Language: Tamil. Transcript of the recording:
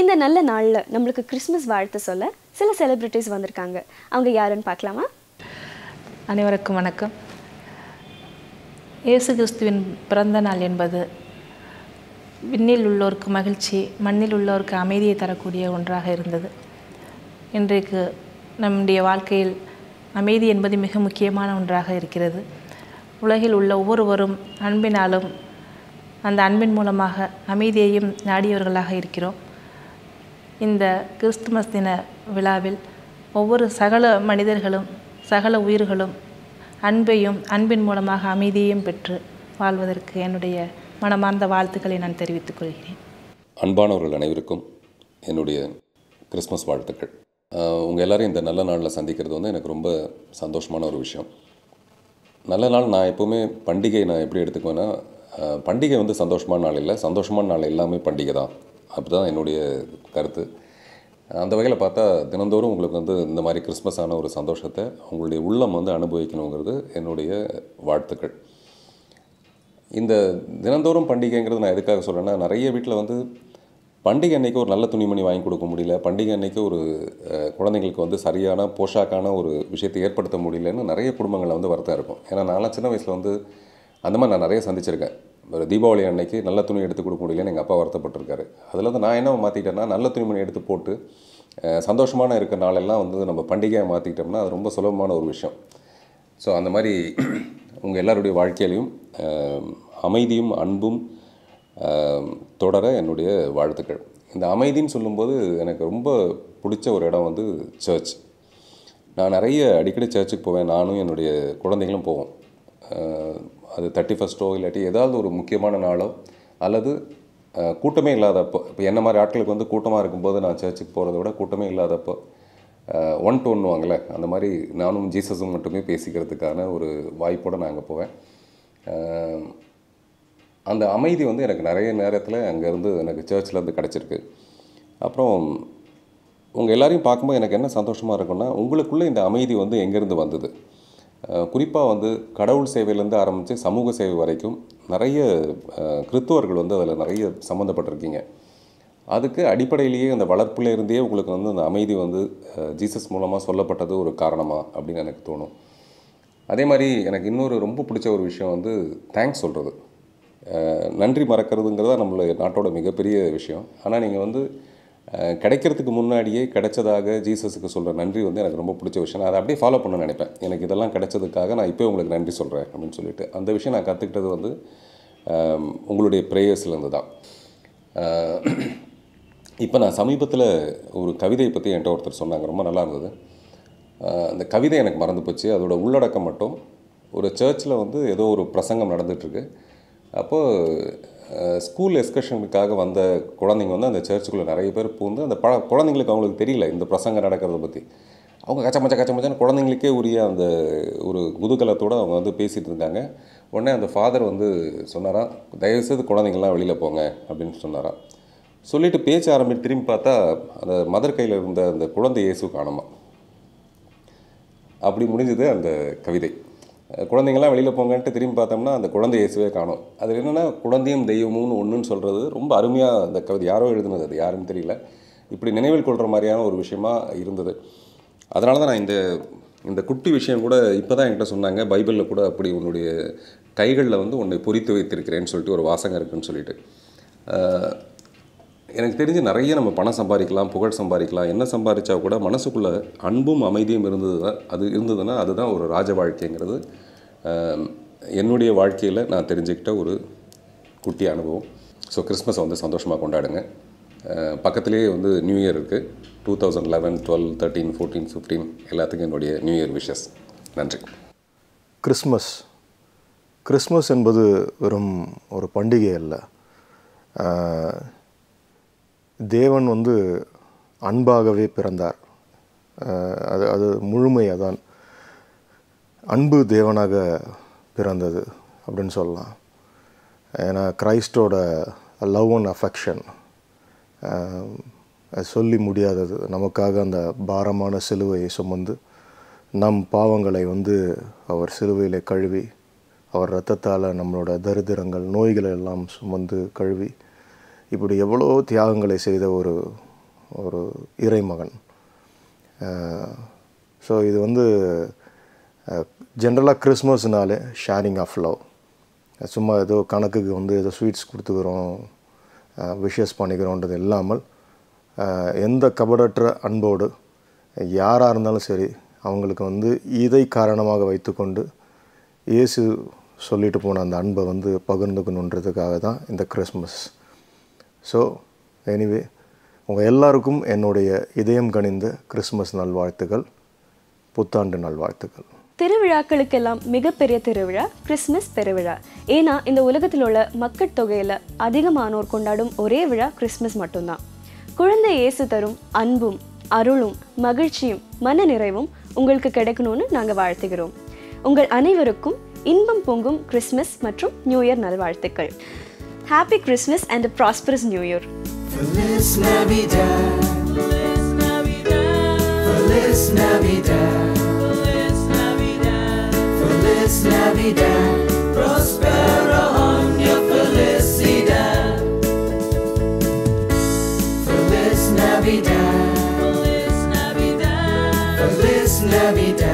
இந்த நல்ல நாளில் நம்மளுக்கு கிறிஸ்மஸ் வாழ்த்து சொல்ல சில செலிப்ரிட்டிஸ் வந்திருக்காங்க. அவங்க யாருன்னு பார்க்கலாமா? அனைவருக்கும் வணக்கம். இயேசு கிறிஸ்துவின் பிறந்த நாள் என்பது விண்ணில் உள்ளோருக்கு மகிழ்ச்சி, மண்ணில் உள்ளோருக்கு அமைதியை தரக்கூடிய ஒன்றாக இருந்தது. இன்றைக்கு நம்முடைய வாழ்க்கையில் அமைதி என்பது மிக முக்கியமான ஒன்றாக இருக்கிறது. உலகில் உள்ள ஒவ்வொருவரும் அன்பினாலும் அந்த அன்பின் மூலமாக அமைதியையும் நாடியவர்களாக இருக்கிறோம். இந்த கிறிஸ்துமஸ் தின விழாவில் ஒவ்வொரு சகல மனிதர்களும் சகல உயிர்களும் அன்பையும் அன்பின் மூலமாக அமைதியையும் பெற்று வாழ்வதற்கு என்னுடைய மனமார்ந்த வாழ்த்துக்களை நான் தெரிவித்துக் கொள்கிறேன். அன்பானவர்கள் அனைவருக்கும் என்னுடைய கிறிஸ்மஸ் வாழ்த்துக்கள். உங்கள் எல்லோரும் இந்த நல்ல நாளில் சந்திக்கிறது வந்து எனக்கு ரொம்ப சந்தோஷமான ஒரு விஷயம். நல்ல நாள் நான் எப்போவுமே பண்டிகை நான் எப்படி எடுத்துக்குவேன்னா, பண்டிகை வந்து சந்தோஷமான நாள் இல்லை, சந்தோஷமான நாள் எல்லாமே பண்டிகை தான். அப்படி தான் என்னுடைய கருத்து. அந்த வகையில் பார்த்தா தினந்தோறும் உங்களுக்கு வந்து இந்த மாதிரி கிறிஸ்மஸான ஒரு சந்தோஷத்தை உங்களுடைய உள்ளம் வந்து அனுபவிக்கணுங்கிறது என்னுடைய வாழ்த்துக்கள். இந்த தினந்தோறும் பண்டிகைங்கிறது நான் எதுக்காக சொல்கிறேன்னா, நிறைய வீட்டில் வந்து பண்டிகை அன்றைக்கி ஒரு நல்ல துணிமணி வாங்கி கொடுக்க முடியல, பண்டிகை அன்றைக்கி ஒரு குழந்தைங்களுக்கு வந்து சரியான போஷாக்கான ஒரு விஷயத்தை ஏற்படுத்த முடியலன்னு நிறைய குடும்பங்களில் வந்து வருத்தம் இருக்கும். ஏன்னா நான்லாம் சின்ன வயசில் வந்து அந்த மாதிரி நான் நிறைய சந்திச்சிருக்கேன். ஒரு தீபாவளி அன்னைக்கு நல்ல துணி எடுத்து கொடுக்க முடியலன்னு எங்கள் அப்பா வருத்தப்பட்டிருக்காரு. அதில் வந்து நான் என்ன மாற்றிக்கிட்டேன்னா, நல்ல துணிமணி எடுத்து போட்டு சந்தோஷமான இருக்கிற நாளெல்லாம் வந்து நம்ம பண்டிகையாக மாற்றிக்கிட்டோம்னா அது ரொம்ப சுலபமான ஒரு விஷயம். ஸோ அந்த மாதிரி உங்கள் எல்லாருடைய வாழ்க்கையிலையும் அமைதியும் அன்பும் தொடர என்னுடைய வாழ்த்துக்கள். இந்த அமைதின்னு சொல்லும்போது எனக்கு ரொம்ப பிடிச்ச ஒரு இடம் வந்து சர்ச். நான் நிறைய அடிக்கடி சர்ச்சுக்கு போவேன். நானும் என்னுடைய குழந்தைகளும் போவோம். அது 31 இல்லாட்டி ஏதாவது ஒரு முக்கியமான நாளோ அல்லது கூட்டமே இல்லாதப்போ, இப்போ என்ன மாதிரி ஆட்களுக்கு வந்து கூட்டமாக இருக்கும்போது நான் சர்ச்சுக்கு போகிறத விட கூட்டமே இல்லாதப்போ 1-to-1 வாங்கலை, அந்த மாதிரி நானும் ஜீசஸும் மட்டுமே பேசிக்கிறதுக்கான ஒரு வாய்ப்போடு நான் அங்கே போவேன். அந்த அமைதி வந்து எனக்கு நிறைய நேரத்தில் அங்கேருந்து எனக்கு சர்ச்சிலேருந்து கிடச்சிருக்கு. அப்புறம் உங்கள் எல்லாரையும் பார்க்கும்போது எனக்கு என்ன சந்தோஷமாக இருக்குன்னா, உங்களுக்குள்ளே இந்த அமைதி வந்து எங்கேருந்து வந்தது? குறிப்பாக வந்து கடவுள் சேவையிலேருந்து ஆரம்பித்து சமூக சேவை வரைக்கும் நிறைய கிறிஸ்துவர்கள் வந்து அதில் நிறைய சம்மந்தப்பட்டிருக்கீங்க. அதுக்கு அடிப்படையிலேயே அந்த வளர்ப்புலேருந்தே உங்களுக்கு வந்து அந்த அமைதி வந்து ஜீசஸ் மூலமாக சொல்லப்பட்டது ஒரு காரணமாக அப்படின்னு எனக்கு தோணும். அதே மாதிரி எனக்கு இன்னொரு ரொம்ப பிடிச்ச ஒரு விஷயம் வந்து தேங்க்ஸ் சொல்கிறது. நன்றி மறக்கிறதுங்கிறதா நம்மள நாட்டோட மிகப்பெரிய விஷயம். ஆனால் நீங்கள் வந்து கிடைக்கிறதுக்கு முன்னாடியே கிடைச்சதாக ஜீசஸுக்கு சொல்கிற நன்றி வந்து எனக்கு ரொம்ப பிடிச்ச விஷயம். நான் அதை அப்படியே ஃபாலோ பண்ண நினைப்பேன். எனக்கு இதெல்லாம் கிடைச்சதுக்காக நான் இப்போ உங்களுக்கு நன்றி சொல்கிறேன் அப்படின்னு சொல்லிட்டு அந்த விஷயம் நான் கற்றுக்கிட்டது வந்து உங்களுடைய ப்ரேயர்ஸ்லேருந்து தான். இப்போ நான் சமீபத்தில் ஒரு கவிதையை பற்றி என்கிட்ட ஒருத்தர் சொன்னாங்க, ரொம்ப நல்லா இருந்தது. அந்த கவிதை எனக்கு மறந்து போச்சு. அதோட உள்ளடக்கம் மட்டும், ஒரு சர்ச்சில் வந்து ஏதோ ஒரு பிரசங்கம் நடந்துகிட்ருக்கு. அப்போது ஸ்கூல் எக்ஸ்கர்ஷனுக்காக வந்த குழந்தைங்க வந்து அந்த சர்ச்சுக்குள்ளே நிறைய பேர் பூந்து அந்த குழந்தைங்களுக்கு அவங்களுக்கு தெரியல இந்த பிரசங்கம் நடக்கிறத பற்றி. அவங்க கச்சமச்சான்னு குழந்தைங்களுக்கே உரிய அந்த ஒரு குதூகலத்தோடு அவங்க வந்து பேசிகிட்டு இருந்தாங்க. உடனே அந்த ஃபாதர் வந்து சொன்னாராம், தயவுசெய்து குழந்தைங்கள்லாம் வெளியில் போங்க அப்படின்னு சொன்னாராம். சொல்லிவிட்டு பேச்ச ஆரம்பித்து திரும்பி பார்த்தா அந்த மதர் கையில் இருந்த அந்த குழந்தை இயேசு காணுமா. அப்படி முடிஞ்சது அந்த கவிதை. குழந்தைங்கள்லாம் வெளியில் போங்கன்ட்டு திரும்பி பார்த்தோம்னா அந்த குழந்தை இயேசுவே காணும். அது என்னென்னா குழந்தையும் தெய்வமும்னு ஒன்றுன்னு சொல்கிறது ரொம்ப அருமையாக அந்த கவிதை யாரோ எழுதுனது, அது யாருன்னு தெரியல. இப்படி நினைவில் கொள்கிற மாதிரியான ஒரு விஷயமா இருந்தது. அதனால தான் நான் இந்த குட்டி விஷயம் கூட இப்போ தான் என்கிட்ட சொன்னாங்க, பைபிளில் கூட அப்படி உன்னுடைய கைகளில் வந்து உன்னை பொறித்து வைத்திருக்கிறேன்னு சொல்லிட்டு ஒரு வாசகம் இருக்குதுன்னு சொல்லிட்டு. எனக்கு தெரிஞ்சு நிறைய நம்ம பணம் சம்பாதிக்கலாம், புகழ் சம்பாதிக்கலாம், என்ன சம்பாதிச்சா கூட மனசுக்குள்ளே அன்பும் அமைதியும் இருந்ததுன்னா அதுதான் ஒரு ராஜ வாழ்க்கைங்கிறது என்னுடைய வாழ்க்கையில் நான் தெரிஞ்சுக்கிட்ட ஒரு குட்டி அனுபவம். ஸோ கிறிஸ்மஸை வந்து சந்தோஷமாக கொண்டாடுங்க. பக்கத்துலேயே வந்து நியூ இயர் இருக்குது. 2011, 12, 13, 14, 15 எல்லாத்துக்கும் என்னுடைய நியூ இயர் விஷஸ். நன்றி. கிறிஸ்மஸ் என்பது வெறும் ஒரு பண்டிகை அல்ல. தேவன் வந்து அன்பாகவே பிறந்தார். அது முழுமையாக தான் அன்பு தேவனாக பிறந்தது அப்படின்னு சொல்லலாம். ஏன்னா கிரைஸ்டோட லவ் அண்ட் அஃபெக்ஷன் சொல்லி முடியாதது. நமக்காக அந்த பாரமான சிலுவையை சுமந்து நம் பாவங்களை வந்து அவர் சிலுவையில் கழுவி, அவர் இரத்தத்தால் நம்மளோட தரித்திரங்கள் நோய்களை எல்லாம் சுமந்து கழுவி, இப்படி எவ்வளோ தியாகங்களை செய்த ஒரு ஒரு இறைமகன். ஸோ இது வந்து ஜென்ரலாக கிறிஸ்மஸ்னாலே ஷேரிங் ஆஃப் லவ், சும்மா ஏதோ கணக்குக்கு வந்து ஏதோ ஸ்வீட்ஸ் கொடுத்துக்கிறோம், விஷஸ் பண்ணிக்கிறோன்றது இல்லாமல் எந்த கபடற்ற அன்போடு யாராக இருந்தாலும் சரி அவங்களுக்கு வந்து இதை காரணமாக வைத்துக்கொண்டு இயேசு சொல்லிட்டு போன அந்த அன்பை வந்து பகிர்ந்துக்கணுன்றதுக்காக தான் இந்த கிறிஸ்மஸ். ஸோ எனிவே உங்கள் எல்லாருக்கும் என்னுடைய இதயம் கனிந்த கிறிஸ்மஸ் நல்வாழ்த்துக்கள், புத்தாண்டு நல்வாழ்த்துக்கள். திருவிழாக்களுக்கெல்லாம் மிகப்பெரிய திருவிழா கிறிஸ்மஸ் பெருவிழா. ஏன்னா இந்த உலகத்தில் உள்ள மக்கள் தொகையில் அதிகமானோர் கொண்டாடும் ஒரே விழா கிறிஸ்மஸ் மட்டும்தான். குழந்தை இயேசு தரும் அன்பும் அருளும் மகிழ்ச்சியும் மன நிறைவும் உங்களுக்கு கிடைக்கணும்னு நாங்கள் வாழ்த்துகிறோம். உங்கள் அனைவருக்கும் இன்பம் பொங்கும் கிறிஸ்மஸ் மற்றும் நியூ இயர் நல்வாழ்த்துக்கள். Happy Christmas and prosperous new year. Feliz Navidad, Feliz Navidad, Feliz Navidad, Feliz Navidad, Feliz Navidad, prospero año felicidad. Feliz Navidad, Feliz Navidad, Feliz Navidad.